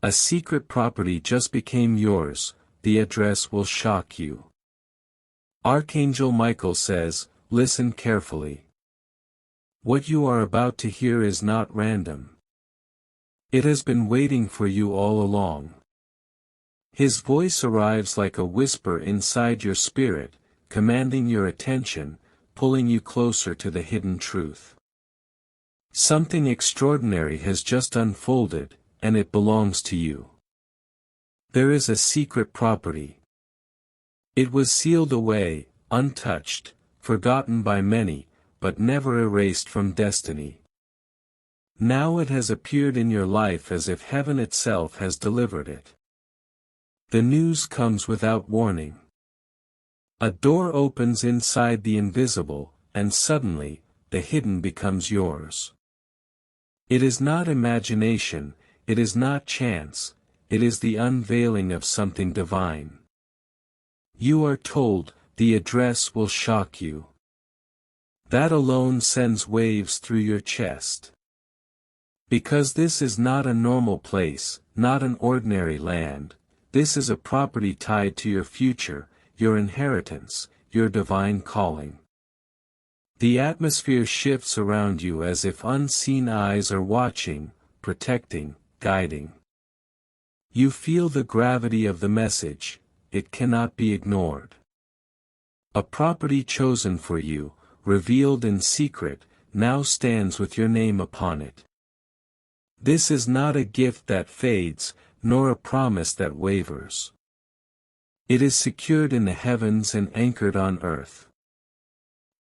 A secret property just became yours, the address will shock you. Archangel Michael says, listen carefully. What you are about to hear is not random. It has been waiting for you all along. His voice arrives like a whisper inside your spirit, commanding your attention, pulling you closer to the hidden truth. Something extraordinary has just unfolded, and it belongs to you. There is a secret property. It was sealed away, untouched, forgotten by many, but never erased from destiny. Now it has appeared in your life as if heaven itself has delivered it. The news comes without warning. A door opens inside the invisible, and suddenly, the hidden becomes yours. It is not imagination, it is not chance, it is the unveiling of something divine. You are told, the address will shock you. That alone sends waves through your chest. Because this is not a normal place, not an ordinary land, this is a property tied to your future, your inheritance, your divine calling. The atmosphere shifts around you as if unseen eyes are watching, protecting, guiding. You feel the gravity of the message, it cannot be ignored. A property chosen for you, revealed in secret, now stands with your name upon it. This is not a gift that fades, nor a promise that wavers. It is secured in the heavens and anchored on earth.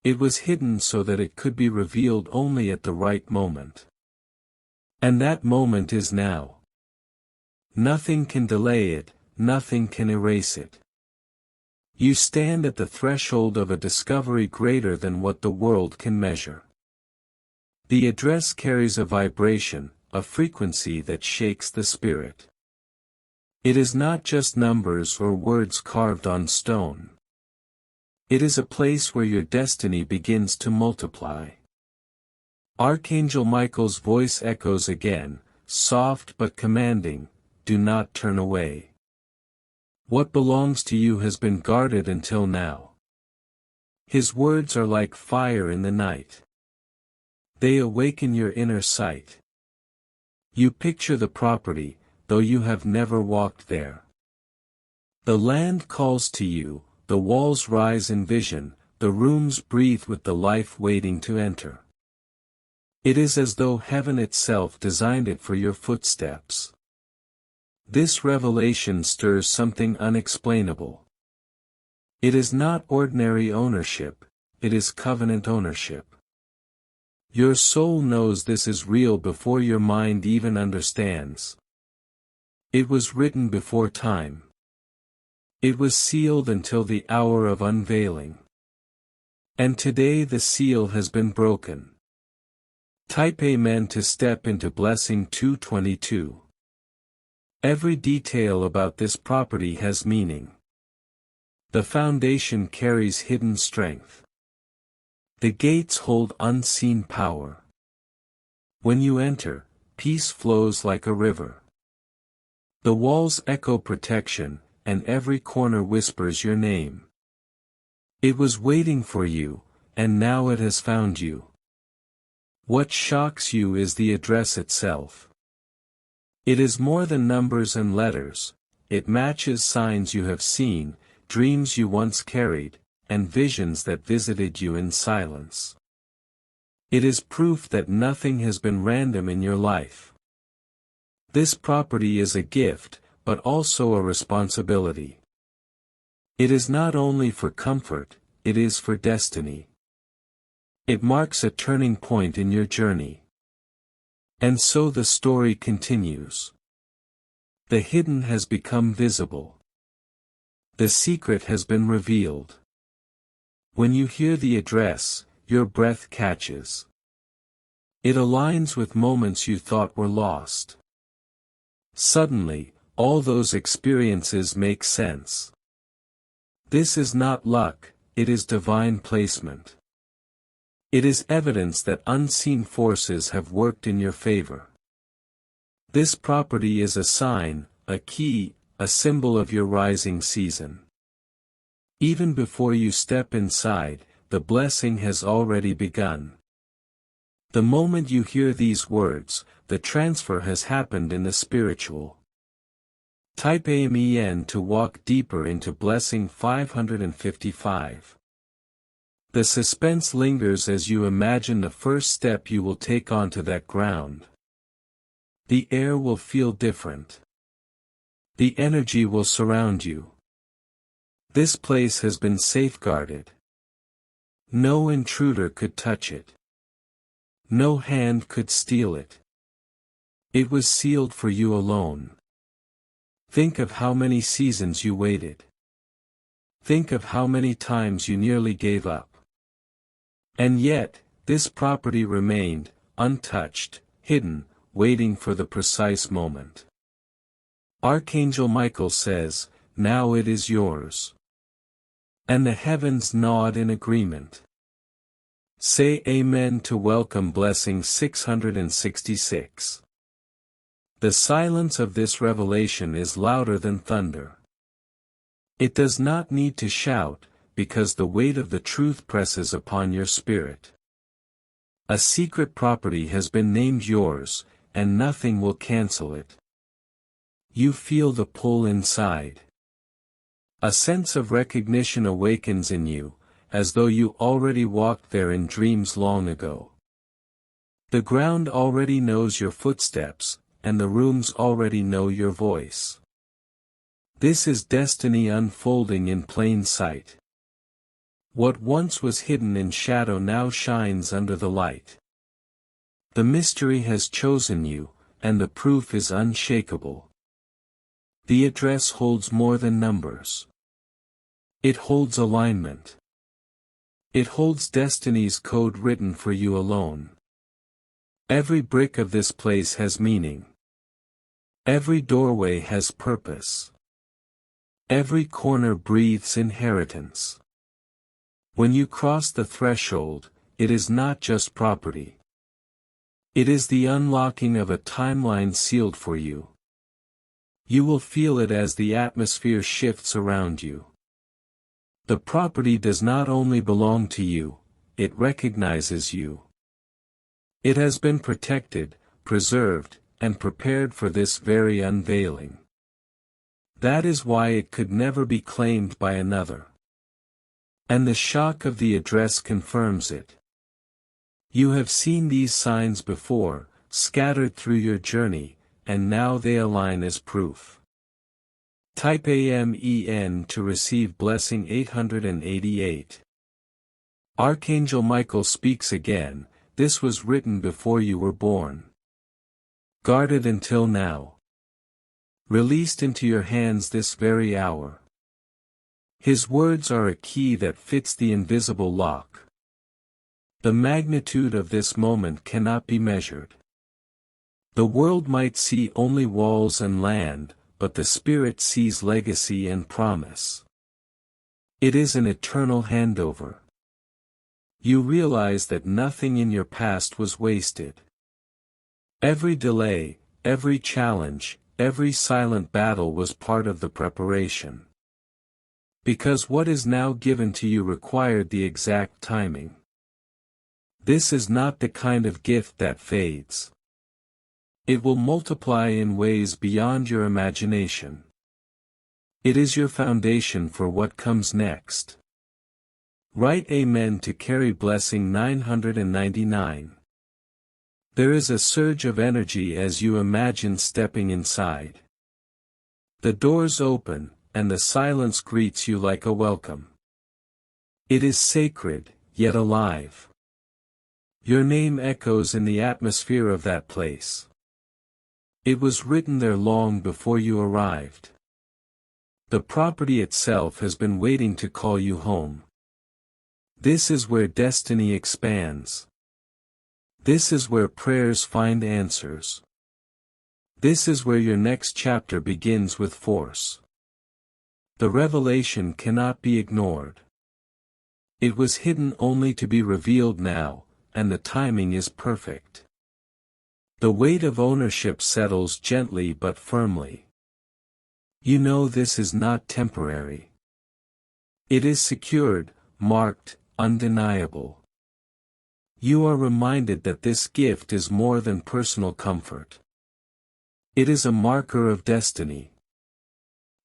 It was hidden so that it could be revealed only at the right moment. And that moment is now. Nothing can delay it, nothing can erase it. You stand at the threshold of a discovery greater than what the world can measure. The address carries a vibration, a frequency that shakes the spirit. It is not just numbers or words carved on stone. It is a place where your destiny begins to multiply. Archangel Michael's voice echoes again, soft but commanding, do not turn away. What belongs to you has been guarded until now. His words are like fire in the night. They awaken your inner sight. You picture the property, though you have never walked there. The land calls to you, the walls rise in vision, the rooms breathe with the life waiting to enter. It is as though heaven itself designed it for your footsteps. This revelation stirs something unexplainable. It is not ordinary ownership, it is covenant ownership. Your soul knows this is real before your mind even understands. It was written before time. It was sealed until the hour of unveiling. And today the seal has been broken. Type Amen to step into Blessing 222. Every detail about this property has meaning. The foundation carries hidden strength. The gates hold unseen power. When you enter, peace flows like a river. The walls echo protection, and every corner whispers your name. It was waiting for you, and now it has found you. What shocks you is the address itself. It is more than numbers and letters, it matches signs you have seen, dreams you once carried, and visions that visited you in silence. It is proof that nothing has been random in your life. This property is a gift, but also a responsibility. It is not only for comfort, it is for destiny. It marks a turning point in your journey. And so the story continues. The hidden has become visible. The secret has been revealed. When you hear the address, your breath catches. It aligns with moments you thought were lost. Suddenly, all those experiences make sense. This is not luck, it is divine placement. It is evidence that unseen forces have worked in your favor. This property is a sign, a key, a symbol of your rising season. Even before you step inside, the blessing has already begun. The moment you hear these words, the transfer has happened in the spiritual. Type Amen to walk deeper into blessing 555. The suspense lingers as you imagine the first step you will take onto that ground. The air will feel different. The energy will surround you. This place has been safeguarded. No intruder could touch it. No hand could steal it. It was sealed for you alone. Think of how many seasons you waited. Think of how many times you nearly gave up. And yet, this property remained, untouched, hidden, waiting for the precise moment. Archangel Michael says, "Now it is yours." And the heavens nod in agreement. Say Amen to welcome blessing 666. The silence of this revelation is louder than thunder. It does not need to shout, because the weight of the truth presses upon your spirit. A secret property has been named yours, and nothing will cancel it. You feel the pull inside. A sense of recognition awakens in you, as though you already walked there in dreams long ago. The ground already knows your footsteps, and the rooms already know your voice. This is destiny unfolding in plain sight. What once was hidden in shadow now shines under the light. The mystery has chosen you, and the proof is unshakable. The address holds more than numbers. It holds alignment. It holds destiny's code written for you alone. Every brick of this place has meaning. Every doorway has purpose. Every corner breathes inheritance. When you cross the threshold, it is not just property. It is the unlocking of a timeline sealed for you. You will feel it as the atmosphere shifts around you. The property does not only belong to you, it recognizes you. It has been protected, preserved, and prepared for this very unveiling. That is why it could never be claimed by another. And the shock of the address confirms it. You have seen these signs before, scattered through your journey, and now they align as proof. Type Amen to receive blessing 888. Archangel Michael speaks again, this was written before you were born. Guarded until now. Released into your hands this very hour. His words are a key that fits the invisible lock. The magnitude of this moment cannot be measured. The world might see only walls and land, but the Spirit sees legacy and promise. It is an eternal handover. You realize that nothing in your past was wasted. Every delay, every challenge, every silent battle was part of the preparation. Because what is now given to you required the exact timing. This is not the kind of gift that fades. It will multiply in ways beyond your imagination. It is your foundation for what comes next. Write Amen to carry blessing 999. There is a surge of energy as you imagine stepping inside. The doors open, and the silence greets you like a welcome. It is sacred, yet alive. Your name echoes in the atmosphere of that place. It was written there long before you arrived. The property itself has been waiting to call you home. This is where destiny expands. This is where prayers find answers. This is where your next chapter begins with force. The revelation cannot be ignored. It was hidden only to be revealed now, and the timing is perfect. The weight of ownership settles gently but firmly. You know this is not temporary. It is secured, marked, undeniable. You are reminded that this gift is more than personal comfort. It is a marker of destiny.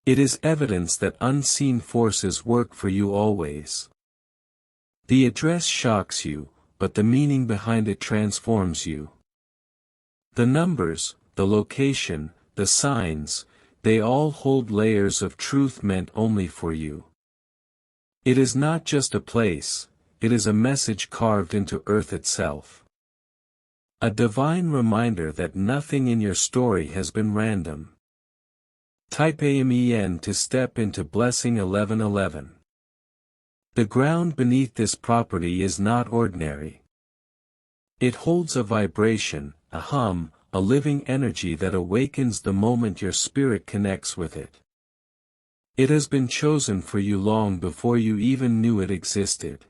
It is evidence that unseen forces work for you always. The address shocks you, but the meaning behind it transforms you. The numbers, the location, the signs, they all hold layers of truth meant only for you. It is not just a place, it is a message carved into earth itself. A divine reminder that nothing in your story has been random. Type Amen to step into Blessing 1111. The ground beneath this property is not ordinary. It holds a vibration, a hum, a living energy that awakens the moment your spirit connects with it. It has been chosen for you long before you even knew it existed.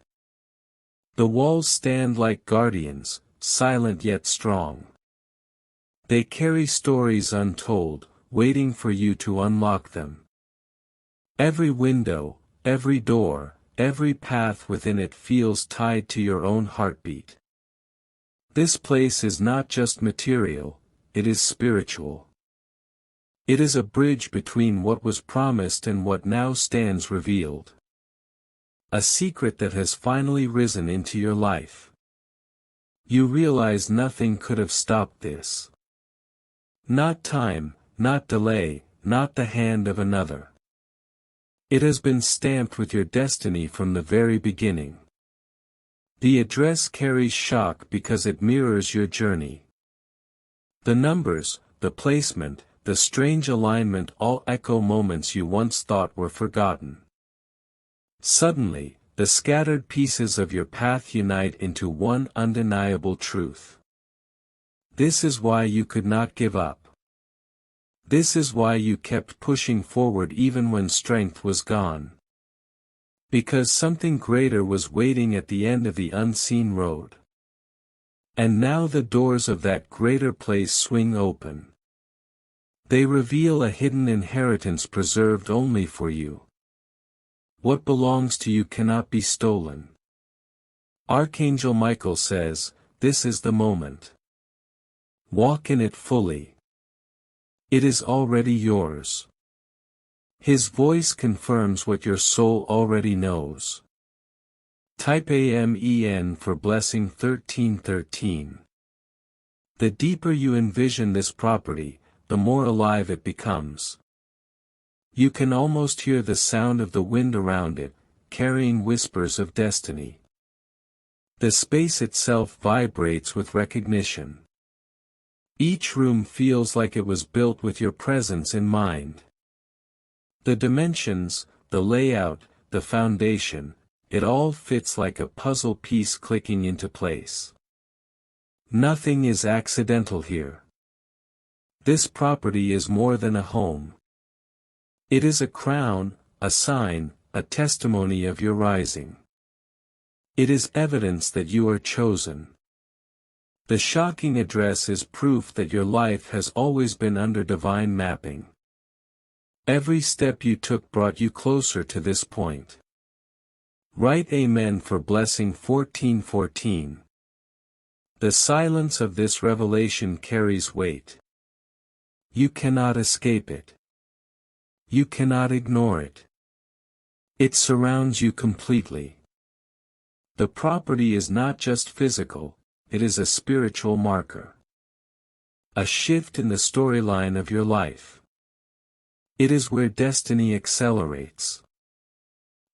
The walls stand like guardians, silent yet strong. They carry stories untold, waiting for you to unlock them. Every window, every door, every path within it feels tied to your own heartbeat. This place is not just material, it is spiritual. It is a bridge between what was promised and what now stands revealed. A secret that has finally risen into your life. You realize nothing could have stopped this. Not time, not delay, not the hand of another. It has been stamped with your destiny from the very beginning. The address carries shock because it mirrors your journey. The numbers, the placement, the strange alignment all echo moments you once thought were forgotten. Suddenly, the scattered pieces of your path unite into one undeniable truth. This is why you could not give up. This is why you kept pushing forward even when strength was gone. Because something greater was waiting at the end of the unseen road. And now the doors of that greater place swing open. They reveal a hidden inheritance preserved only for you. What belongs to you cannot be stolen. Archangel Michael says, this is the moment. Walk in it fully. It is already yours. His voice confirms what your soul already knows. Type Amen for Blessing 1313. The deeper you envision this property, the more alive it becomes. You can almost hear the sound of the wind around it, carrying whispers of destiny. The space itself vibrates with recognition. Each room feels like it was built with your presence in mind. The dimensions, the layout, the foundation, it all fits like a puzzle piece clicking into place. Nothing is accidental here. This property is more than a home. It is a crown, a sign, a testimony of your rising. It is evidence that you are chosen. The shocking address is proof that your life has always been under divine mapping. Every step you took brought you closer to this point. Write Amen for Blessing 1414. The silence of this revelation carries weight. You cannot escape it. You cannot ignore it. It surrounds you completely. The property is not just physical, it is a spiritual marker. A shift in the storyline of your life. It is where destiny accelerates.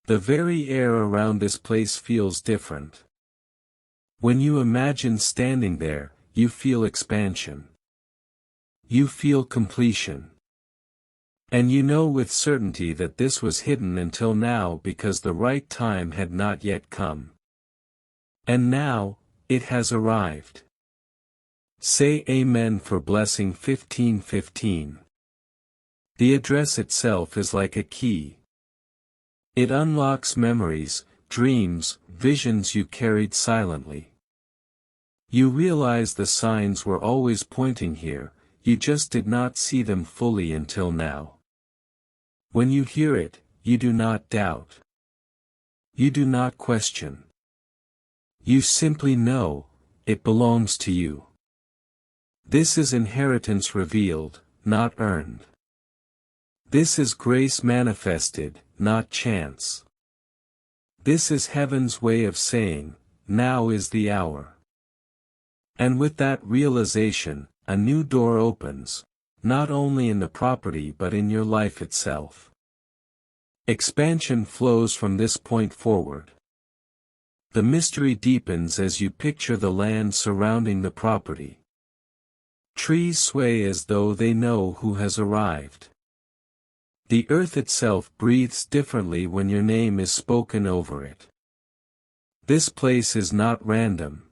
The very air around this place feels different. When you imagine standing there, you feel expansion. You feel completion. And you know with certainty that this was hidden until now because the right time had not yet come. And now, it has arrived. Say Amen for Blessing 1515. The address itself is like a key. It unlocks memories, dreams, visions you carried silently. You realize the signs were always pointing here, you just did not see them fully until now. When you hear it, you do not doubt. You do not question. You simply know, it belongs to you. This is inheritance revealed, not earned. This is grace manifested, not chance. This is heaven's way of saying, now is the hour. And with that realization, a new door opens, not only in the property but in your life itself. Expansion flows from this point forward. The mystery deepens as you picture the land surrounding the property. Trees sway as though they know who has arrived. The earth itself breathes differently when your name is spoken over it. This place is not random.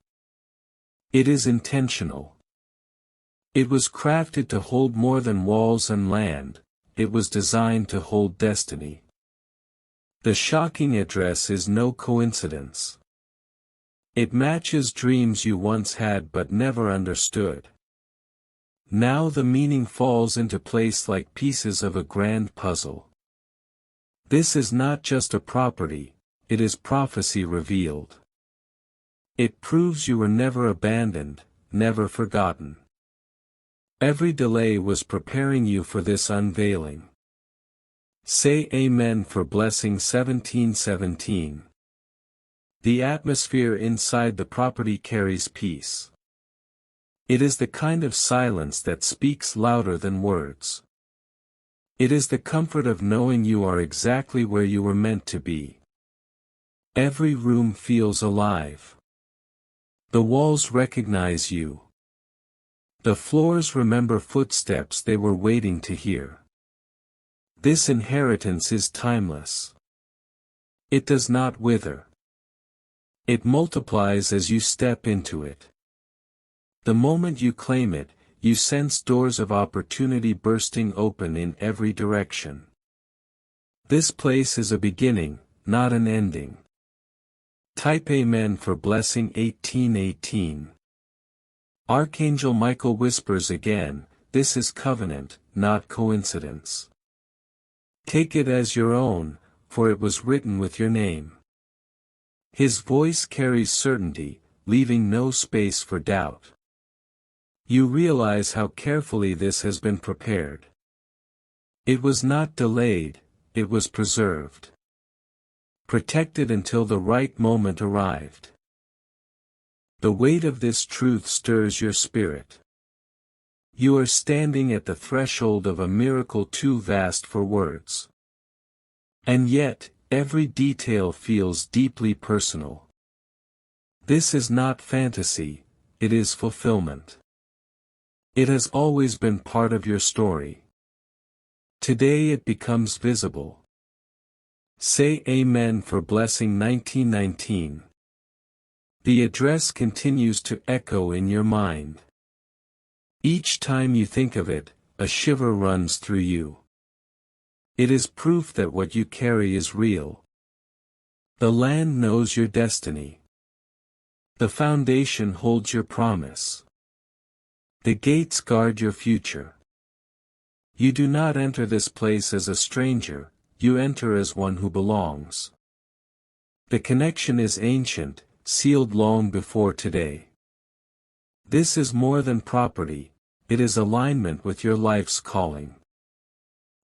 It is intentional. It was crafted to hold more than walls and land, it was designed to hold destiny. The shocking address is no coincidence. It matches dreams you once had but never understood. Now the meaning falls into place like pieces of a grand puzzle. This is not just a property, it is prophecy revealed. It proves you were never abandoned, never forgotten. Every delay was preparing you for this unveiling. Say Amen for Blessing 1717. The atmosphere inside the property carries peace. It is the kind of silence that speaks louder than words. It is the comfort of knowing you are exactly where you were meant to be. Every room feels alive. The walls recognize you. The floors remember footsteps they were waiting to hear. This inheritance is timeless. It does not wither. It multiplies as you step into it. The moment you claim it, you sense doors of opportunity bursting open in every direction. This place is a beginning, not an ending. Type Amen for Blessing 1818. Archangel Michael whispers again, this is covenant, not coincidence. Take it as your own, for it was written with your name. His voice carries certainty, leaving no space for doubt. You realize how carefully this has been prepared. It was not delayed, it was preserved. Protected until the right moment arrived. The weight of this truth stirs your spirit. You are standing at the threshold of a miracle too vast for words. And yet, every detail feels deeply personal. This is not fantasy, it is fulfillment. It has always been part of your story. Today it becomes visible. Say Amen for Blessing 1919. The address continues to echo in your mind. Each time you think of it, a shiver runs through you. It is proof that what you carry is real. The land knows your destiny. The foundation holds your promise. The gates guard your future. You do not enter this place as a stranger, you enter as one who belongs. The connection is ancient, sealed long before today. This is more than property, it is alignment with your life's calling.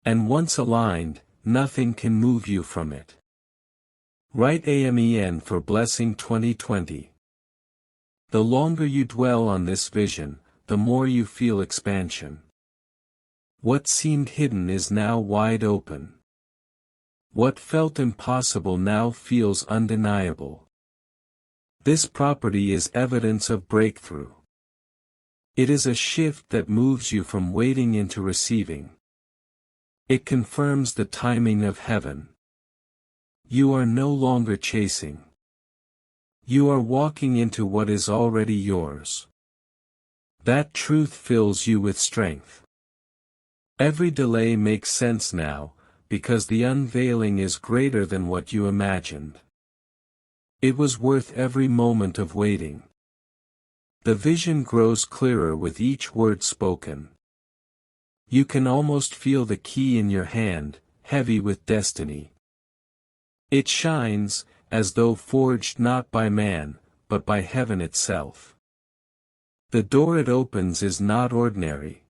And once aligned, nothing can move you from it. Write Amen for Blessing 2020. The longer you dwell on this vision, the more you feel expansion. What seemed hidden is now wide open. What felt impossible now feels undeniable. This property is evidence of breakthrough. It is a shift that moves you from waiting into receiving. It confirms the timing of heaven. You are no longer chasing. You are walking into what is already yours. That truth fills you with strength. Every delay makes sense now, because the unveiling is greater than what you imagined. It was worth every moment of waiting. The vision grows clearer with each word spoken. You can almost feel the key in your hand, heavy with destiny. It shines, as though forged not by man, but by heaven itself. The door it opens is not ordinary.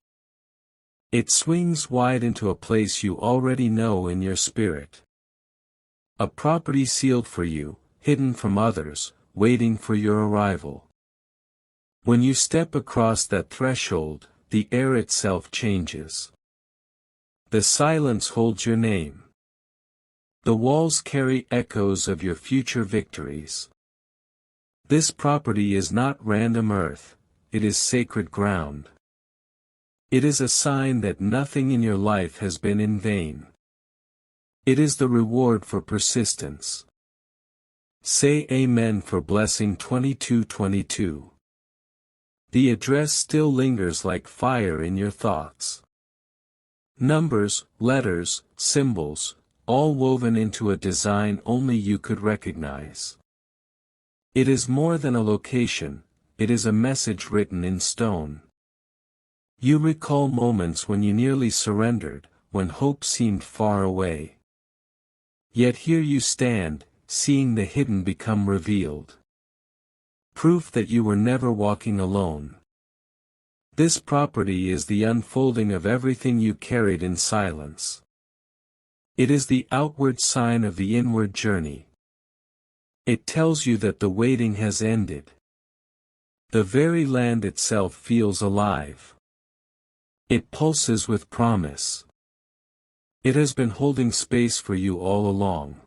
It swings wide into a place you already know in your spirit. A property sealed for you, hidden from others, waiting for your arrival. When you step across that threshold, the air itself changes. The silence holds your name. The walls carry echoes of your future victories. This property is not random earth, it is sacred ground. It is a sign that nothing in your life has been in vain. It is the reward for persistence. Say Amen for blessing 22:22. The address still lingers like fire in your thoughts. Numbers, letters, symbols, all woven into a design only you could recognize. It is more than a location, it is a message written in stone. You recall moments when you nearly surrendered, when hope seemed far away. Yet here you stand, seeing the hidden become revealed. Proof that you were never walking alone. This property is the unfolding of everything you carried in silence. It is the outward sign of the inward journey. It tells you that the waiting has ended. The very land itself feels alive. It pulses with promise. It has been holding space for you all along.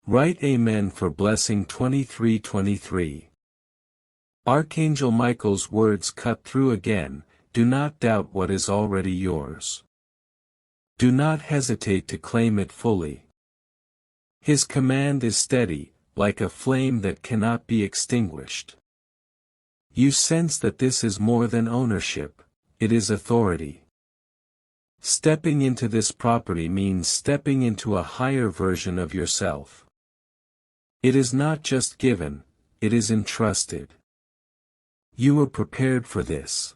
Write Amen for blessing 23:23. Archangel Michael's words cut through again, do not doubt what is already yours. Do not hesitate to claim it fully. His command is steady, like a flame that cannot be extinguished. You sense that this is more than ownership, it is authority. Stepping into this property means stepping into a higher version of yourself. It is not just given, it is entrusted. You were prepared for this.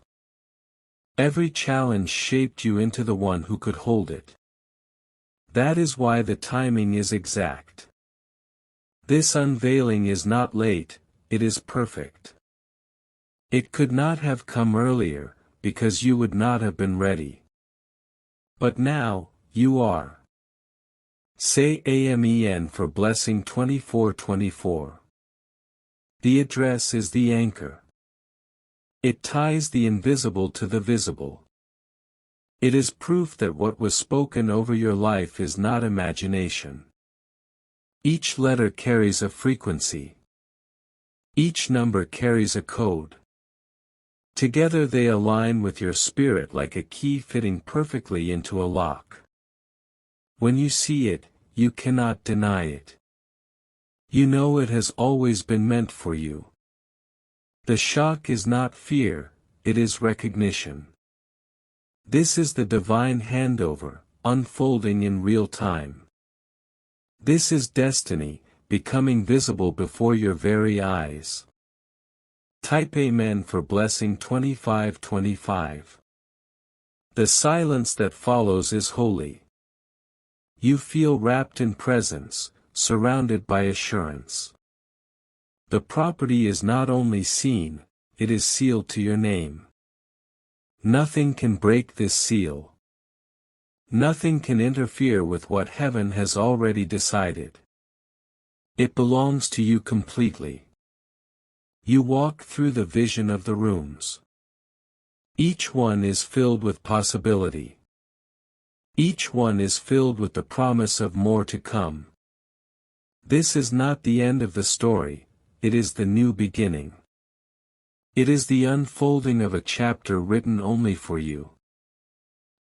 Every challenge shaped you into the one who could hold it. That is why the timing is exact. This unveiling is not late, it is perfect. It could not have come earlier, because you would not have been ready. But now, you are. Say Amen for blessing 24:24. The address is the anchor. It ties the invisible to the visible. It is proof that what was spoken over your life is not imagination. Each letter carries a frequency. Each number carries a code. Together they align with your spirit like a key fitting perfectly into a lock. When you see it, you cannot deny it. You know it has always been meant for you. The shock is not fear, it is recognition. This is the divine handover, unfolding in real time. This is destiny, becoming visible before your very eyes. Type Amen for blessing 25:25. The silence that follows is holy. You feel wrapped in presence, surrounded by assurance. The property is not only seen, it is sealed to your name. Nothing can break this seal. Nothing can interfere with what heaven has already decided. It belongs to you completely. You walk through the vision of the rooms. Each one is filled with possibility. Each one is filled with the promise of more to come. This is not the end of the story. It is the new beginning. It is the unfolding of a chapter written only for you.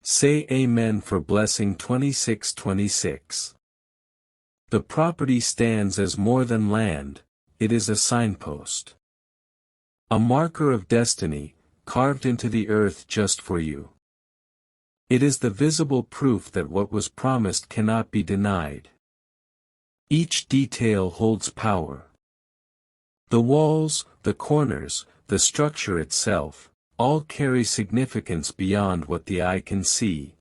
Say Amen for blessing 26:26. The property stands as more than land, it is a signpost. A marker of destiny, carved into the earth just for you. It is the visible proof that what was promised cannot be denied. Each detail holds power. The walls, the corners, the structure itself, all carry significance beyond what the eye can see.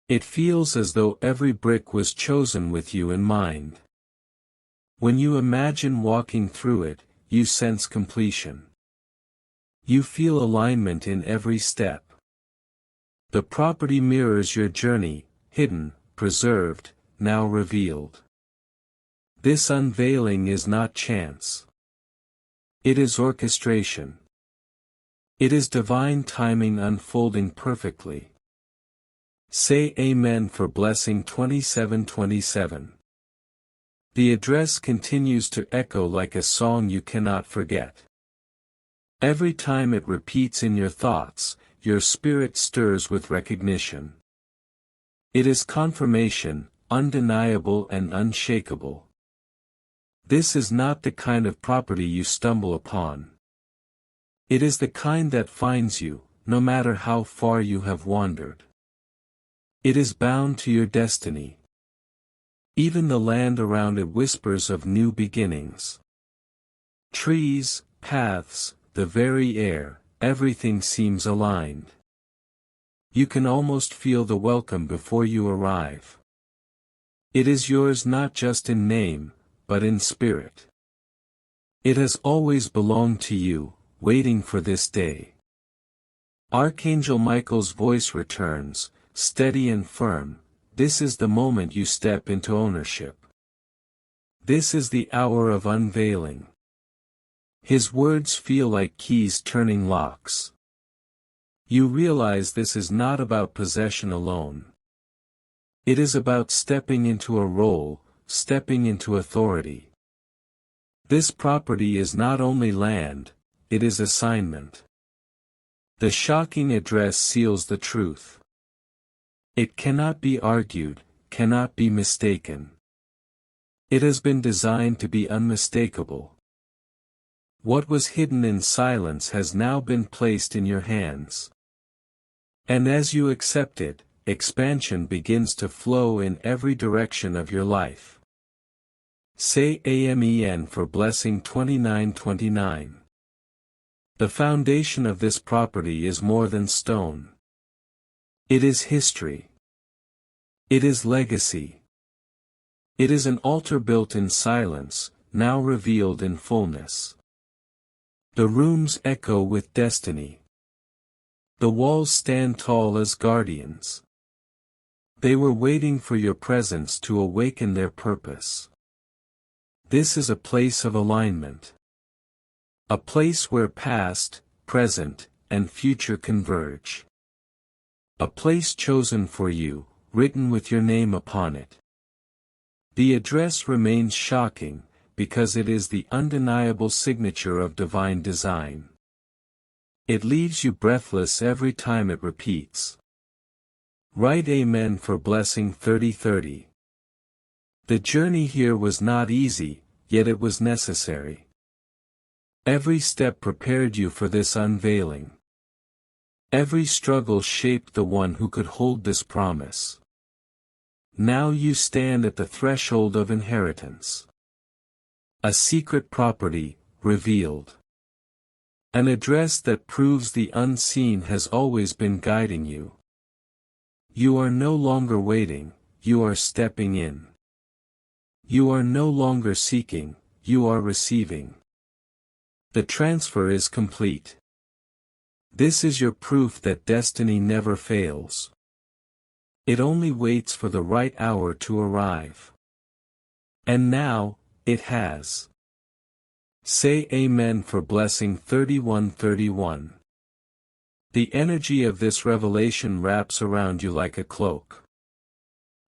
It feels as though every brick was chosen with you in mind. When you imagine walking through it, you sense completion. You feel alignment in every step. The property mirrors your journey, hidden, preserved, now revealed. This unveiling is not chance. It is orchestration. It is divine timing unfolding perfectly. Say Amen for Blessing 2727. The address continues to echo like a song you cannot forget. Every time it repeats in your thoughts, your spirit stirs with recognition. It is confirmation, undeniable and unshakable. This is not the kind of property you stumble upon. It is the kind that finds you, no matter how far you have wandered. It is bound to your destiny. Even the land around it whispers of new beginnings. Trees, paths, the very air, everything seems aligned. You can almost feel the welcome before you arrive. It is yours not just in name, but in spirit. It has always belonged to you, waiting for this day. Archangel Michael's voice returns, steady and firm. This is the moment you step into ownership. This is the hour of unveiling. His words feel like keys turning locks. You realize this is not about possession alone. It is about stepping into a role, stepping into authority. This property is not only land, it is assignment. The shocking address seals the truth. It cannot be argued, cannot be mistaken. It has been designed to be unmistakable. What was hidden in silence has now been placed in your hands. And as you accept it, expansion begins to flow in every direction of your life. Say Amen for Blessing 2929. The foundation of this property is more than stone. It is history. It is legacy. It is an altar built in silence, now revealed in fullness. The rooms echo with destiny. The walls stand tall as guardians. They were waiting for your presence to awaken their purpose. This is a place of alignment. A place where past, present, and future converge. A place chosen for you, written with your name upon it. The address remains shocking, because it is the undeniable signature of divine design. It leaves you breathless every time it repeats. Write Amen for Blessing 3030. The journey here was not easy, yet it was necessary. Every step prepared you for this unveiling. Every struggle shaped the one who could hold this promise. Now you stand at the threshold of inheritance. A secret property, revealed. An address that proves the unseen has always been guiding you. You are no longer waiting, you are stepping in. You are no longer seeking, you are receiving. The transfer is complete. This is your proof that destiny never fails. It only waits for the right hour to arrive. And now, it has. Say Amen for Blessing 3131. The energy of this revelation wraps around you like a cloak.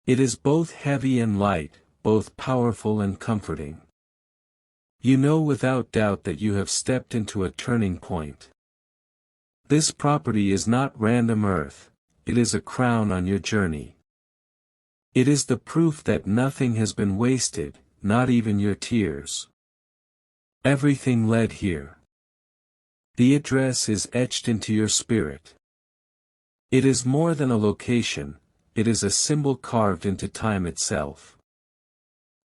It is both heavy and light, both powerful and comforting. You know without doubt that you have stepped into a turning point. This property is not random earth, it is a crown on your journey. It is the proof that nothing has been wasted, not even your tears. Everything led here. The address is etched into your spirit. It is more than a location, it is a symbol carved into time itself.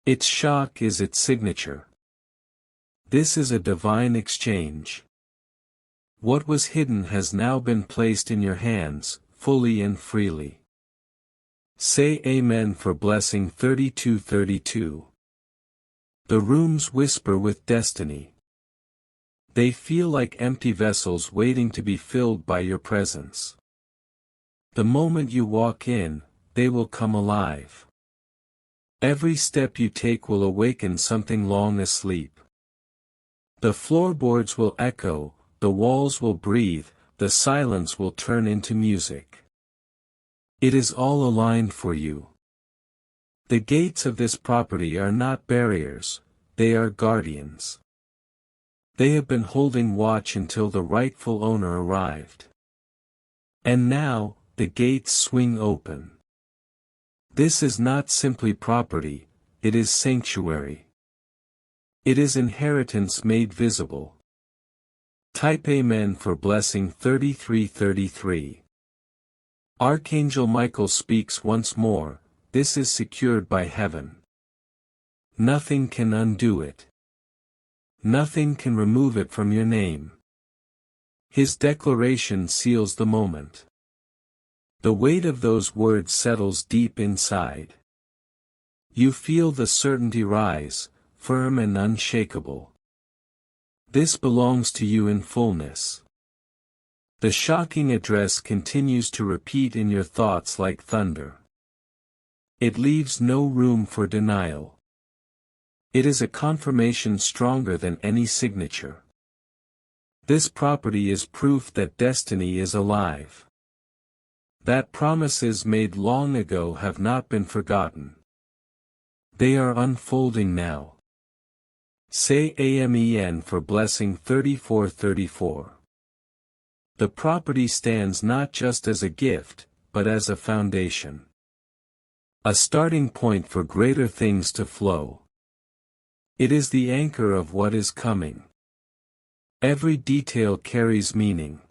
Its shock is its signature. This is a divine exchange. What was hidden has now been placed in your hands, fully and freely. Say Amen for blessing 3232. The rooms whisper with destiny. They feel like empty vessels waiting to be filled by your presence. The moment you walk in, they will come alive. Every step you take will awaken something long asleep. The floorboards will echo, the walls will breathe, the silence will turn into music. It is all aligned for you. The gates of this property are not barriers, they are guardians. They have been holding watch until the rightful owner arrived. And now, the gates swing open. This is not simply property, it is sanctuary. It is inheritance made visible. Type Amen for blessing 3333. Archangel Michael speaks once more, this is secured by heaven. Nothing can undo it. Nothing can remove it from your name. His declaration seals the moment. The weight of those words settles deep inside. You feel the certainty rise, firm and unshakable. This belongs to you in fullness. The shocking address continues to repeat in your thoughts like thunder. It leaves no room for denial. It is a confirmation stronger than any signature. This property is proof that destiny is alive. That promises made long ago have not been forgotten. They are unfolding now. Say Amen for blessing 3434. The property stands not just as a gift, but as a foundation. A starting point for greater things to flow. It is the anchor of what is coming. Every detail carries meaning.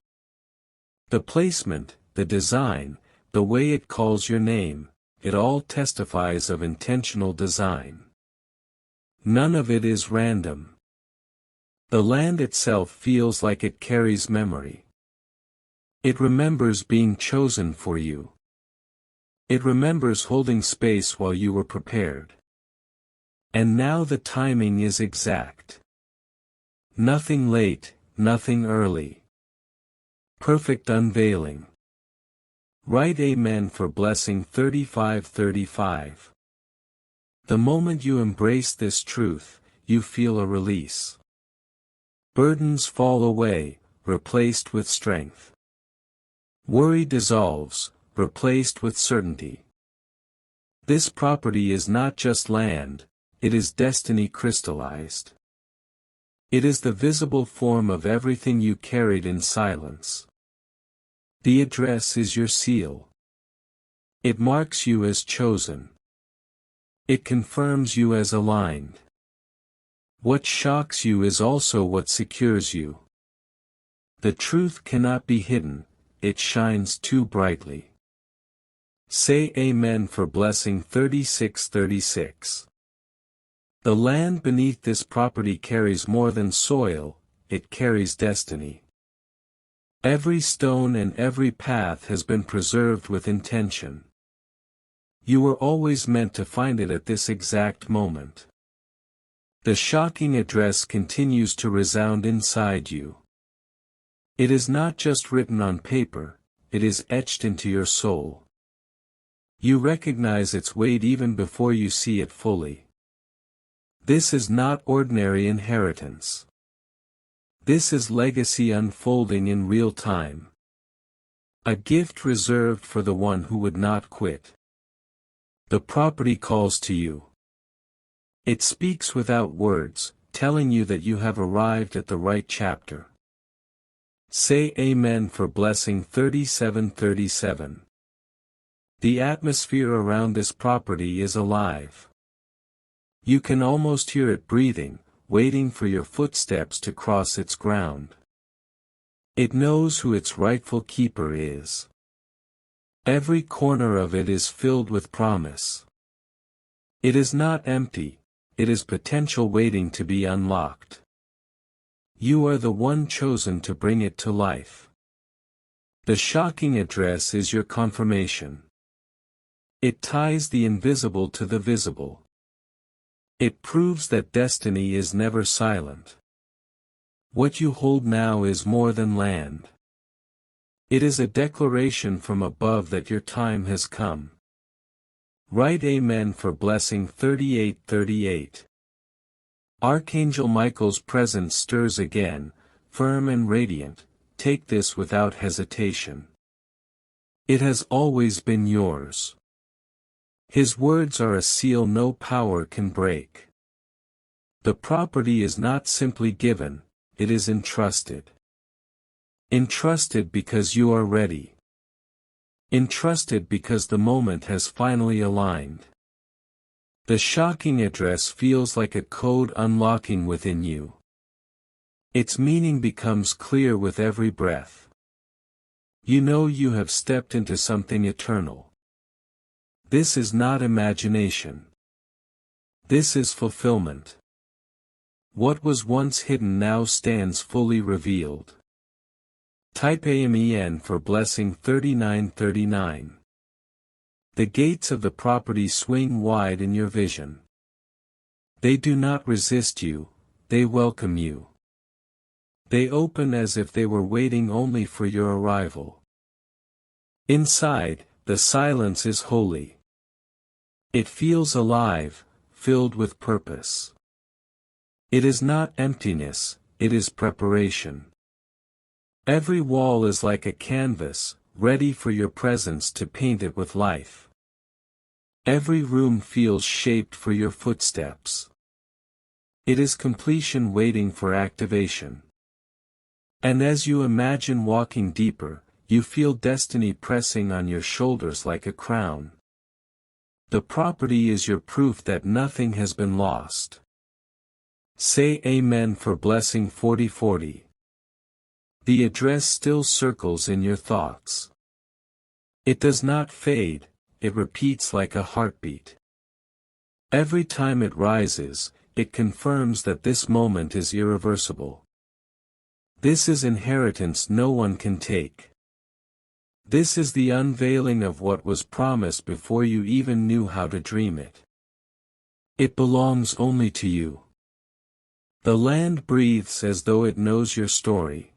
The placement, the design, the way it calls your name, it all testifies of intentional design. None of it is random. The land itself feels like it carries memory. It remembers being chosen for you. It remembers holding space while you were prepared. And now the timing is exact. Nothing late, nothing early. Perfect unveiling. Write Amen for blessing 3535. The moment you embrace this truth, you feel a release. Burdens fall away, replaced with strength. Worry dissolves, replaced with certainty. This property is not just land, it is destiny crystallized. It is the visible form of everything you carried in silence. The address is your seal. It marks you as chosen. It confirms you as aligned. What shocks you is also what secures you. The truth cannot be hidden, it shines too brightly. Say Amen for blessing 3636. The land beneath this property carries more than soil, it carries destiny. Every stone and every path has been preserved with intention. You were always meant to find it at this exact moment. The shocking address continues to resound inside you. It is not just written on paper, it is etched into your soul. You recognize its weight even before you see it fully. This is not ordinary inheritance. This is legacy unfolding in real time. A gift reserved for the one who would not quit. The property calls to you. It speaks without words, telling you that you have arrived at the right chapter. Say Amen for blessing 3737. The atmosphere around this property is alive. You can almost hear it breathing, waiting for your footsteps to cross its ground. It knows who its rightful keeper is. Every corner of it is filled with promise. It is not empty, it is potential waiting to be unlocked. You are the one chosen to bring it to life. The shocking address is your confirmation. It ties the invisible to the visible. It proves that destiny is never silent. What you hold now is more than land. It is a declaration from above that your time has come. Write Amen for blessing 3838. Archangel Michael's presence stirs again, firm and radiant. Take this without hesitation. It has always been yours. His words are a seal no power can break. The property is not simply given, it is entrusted. Entrusted because you are ready. Entrusted because the moment has finally aligned. The shocking address feels like a code unlocking within you. Its meaning becomes clear with every breath. You know you have stepped into something eternal. This is not imagination. This is fulfillment. What was once hidden now stands fully revealed. Type Amen for blessing 3939. The gates of the property swing wide in your vision. They do not resist you, they welcome you. They open as if they were waiting only for your arrival. Inside, the silence is holy. It feels alive, filled with purpose. It is not emptiness, it is preparation. Every wall is like a canvas, ready for your presence to paint it with life. Every room feels shaped for your footsteps. It is completion waiting for activation. And as you imagine walking deeper, you feel destiny pressing on your shoulders like a crown. The property is your proof that nothing has been lost. Say Amen for blessing 4040. The address still circles in your thoughts. It does not fade, it repeats like a heartbeat. Every time it rises, it confirms that this moment is irreversible. This is inheritance no one can take. This is the unveiling of what was promised before you even knew how to dream it. It belongs only to you. The land breathes as though it knows your story.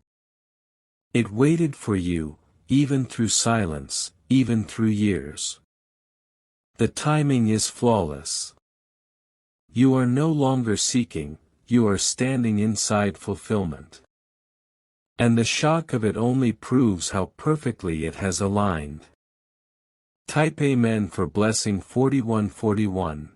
It waited for you, even through silence, even through years. The timing is flawless. You are no longer seeking, you are standing inside fulfillment. And the shock of it only proves how perfectly it has aligned. Type Amen for blessing 4141.